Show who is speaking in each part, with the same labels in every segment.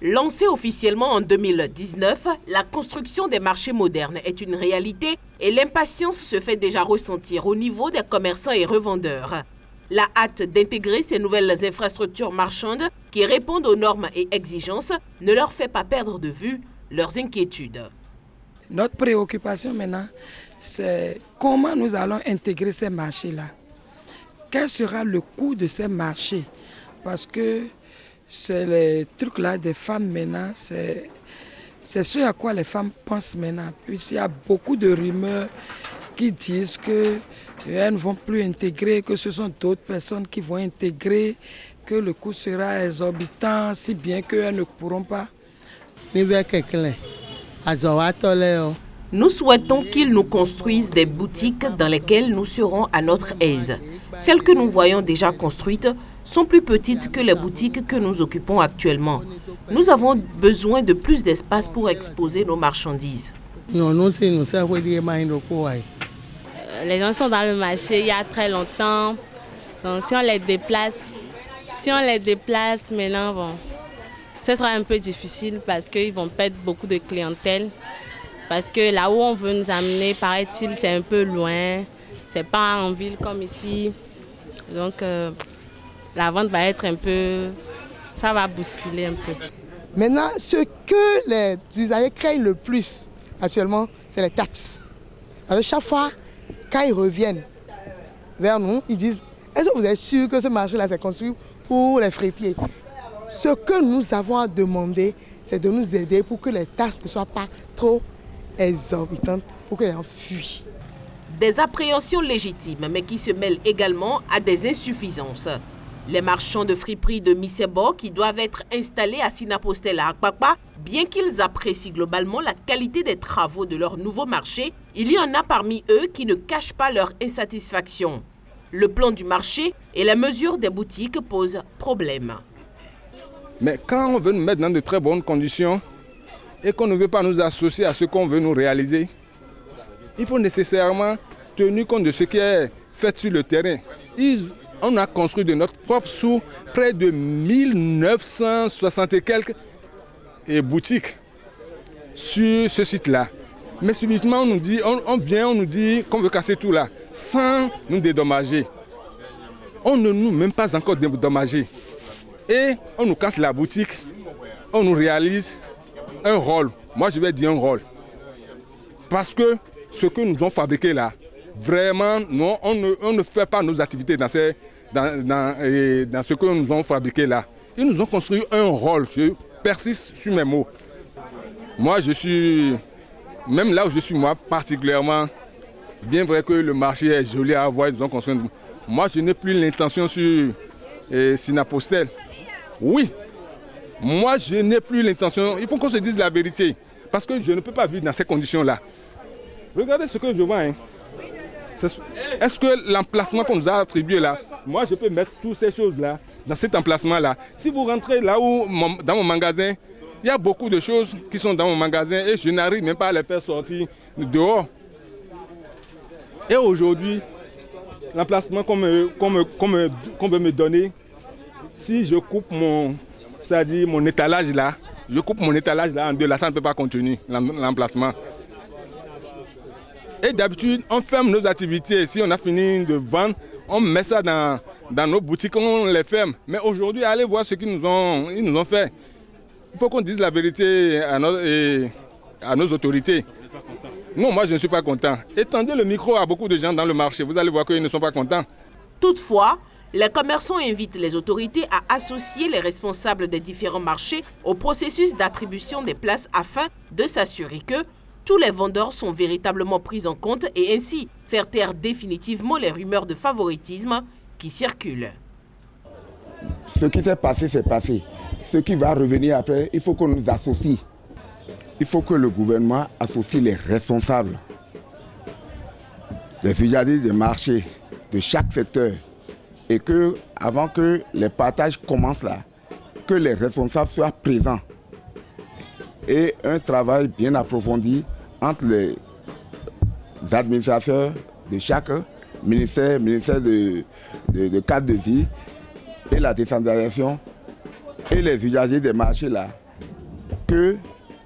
Speaker 1: Lancée officiellement en 2019, la construction des marchés modernes est une réalité et l'impatience se fait déjà ressentir au niveau des commerçants et revendeurs. La hâte d'intégrer ces nouvelles infrastructures marchandes qui répondent aux normes et exigences ne leur fait pas perdre de vue leurs inquiétudes.
Speaker 2: Notre préoccupation maintenant, c'est comment nous allons intégrer ces marchés-là. Quel sera le coût de ces marchés? Parce que c'est les trucs-là des femmes maintenant, c'est ce à quoi les femmes pensent maintenant. Puisqu'il y a beaucoup de rumeurs qui disent qu'elles ne vont plus intégrer, que ce sont d'autres personnes qui vont intégrer, que le coût sera exorbitant, si bien qu'elles ne pourront pas.
Speaker 1: Nous souhaitons qu'ils nous construisent des boutiques dans lesquelles nous serons à notre aise. Celles que nous voyons déjà construites sont plus petites que les boutiques que nous occupons actuellement. Nous avons besoin de plus d'espace pour exposer nos marchandises.
Speaker 3: Les gens sont dans le marché il y a très longtemps. Donc si on les déplace maintenant, bon, ce sera un peu difficile parce qu'ils vont perdre beaucoup de clientèle. Parce que là où on veut nous amener, paraît-il, c'est un peu loin. C'est pas en ville comme ici. Donc la vente va être un peu... ça va bousculer un peu.
Speaker 4: Maintenant, ce que les usagers craignent le plus actuellement, c'est les taxes. Alors, chaque fois, quand ils reviennent vers nous, ils disent « Est-ce que vous êtes sûr que ce marché-là s'est construit pour les fripiers ?» Ce que nous avons à demander, c'est de nous aider pour que les taxes ne soient pas trop exorbitantes, pour que les gens fuient.
Speaker 1: Des appréhensions légitimes, mais qui se mêlent également à des insuffisances. Les marchands de friperie de Missebo qui doivent être installés à Sinapostel à Akpakpa, bien qu'ils apprécient globalement la qualité des travaux de leur nouveau marché, il y en a parmi eux qui ne cachent pas leur insatisfaction. Le plan du marché et la mesure des boutiques posent problème.
Speaker 5: Mais quand on veut nous mettre dans de très bonnes conditions et qu'on ne veut pas nous associer à ce qu'on veut nous réaliser, il faut nécessairement tenir compte de ce qui est fait sur le terrain. On a construit de notre propre sous près de 1960 et quelques boutiques sur ce site-là. Mais subitement, on nous dit qu'on veut casser tout là, sans nous dédommager. On ne nous même pas encore dédommagé. Et on nous casse la boutique, on nous réalise un rôle. Moi, je vais dire un rôle. Parce que ce que nous avons fabriqué là, vraiment, non, on ne fait pas nos activités dans ce que nous avons fabriqué là. Ils nous ont construit un rôle. Je persiste sur mes mots. Moi, je suis, même là où je suis, moi, particulièrement, bien vrai que le marché est joli à voir, ils nous ont construit. Moi, je n'ai plus l'intention sur Sinapostel. Oui, moi, je n'ai plus l'intention. Il faut qu'on se dise la vérité. Parce que je ne peux pas vivre dans ces conditions-là. Regardez ce que je vois. Hein. Est-ce que l'emplacement qu'on nous a attribué là, moi je peux mettre toutes ces choses-là dans cet emplacement-là. Si vous rentrez là où, dans mon magasin, il y a beaucoup de choses qui sont dans mon magasin et je n'arrive même pas à les faire sortir dehors. Et aujourd'hui, l'emplacement qu'on veut me donner, si je coupe mon étalage là, en deux, là, ça ne peut pas contenir l'emplacement. Et d'habitude, on ferme nos activités. Si on a fini de vendre, on met ça dans nos boutiques, on les ferme. Mais aujourd'hui, allez voir ce qu'ils nous ont fait. Il faut qu'on dise la vérité à nos autorités. Non, moi je ne suis pas content. Étendez le micro à beaucoup de gens dans le marché, vous allez voir qu'ils ne sont pas contents.
Speaker 1: Toutefois, les commerçants invitent les autorités à associer les responsables des différents marchés au processus d'attribution des places afin de s'assurer que tous les vendeurs sont véritablement pris en compte et ainsi faire taire définitivement les rumeurs de favoritisme qui circulent.
Speaker 6: Ce qui s'est passé, c'est passé. Ce qui va revenir après, il faut qu'on nous associe. Il faut que le gouvernement associe les responsables, les usagers des marchés de chaque secteur et que, avant que les partages commencent là, que les responsables soient présents et un travail bien approfondi entre les administrateurs de chaque ministère de cadre de vie et la décentralisation et les usagers des marchés là, que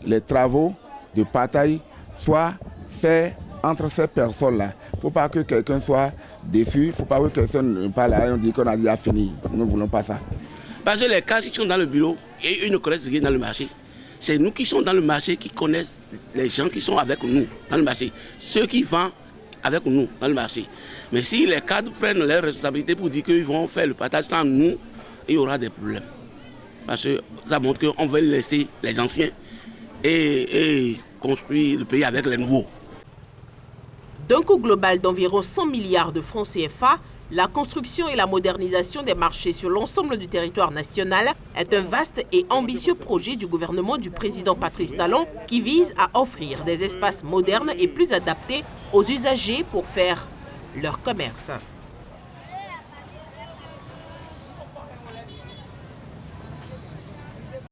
Speaker 6: les travaux de partage soient faits entre ces personnes-là. Il ne faut pas que quelqu'un soit déçu, il ne faut pas que quelqu'un ne parle là et on dit qu'on a déjà fini. Nous ne voulons pas ça.
Speaker 7: Parce que les cas qui sont dans le bureau et ils ne connaissent rien dans le marché. C'est nous qui sommes dans le marché qui connaissent les gens qui sont avec nous dans le marché. Ceux qui vendent avec nous dans le marché. Mais si les cadres prennent leurs responsabilités pour dire qu'ils vont faire le partage sans nous, il y aura des problèmes. Parce que ça montre qu'on veut laisser les anciens et construire le pays avec les nouveaux.
Speaker 1: D'un coût global d'environ 100 milliards de francs CFA, la construction et la modernisation des marchés sur l'ensemble du territoire national est un vaste et ambitieux projet du gouvernement du président Patrice Talon qui vise à offrir des espaces modernes et plus adaptés aux usagers pour faire leur commerce.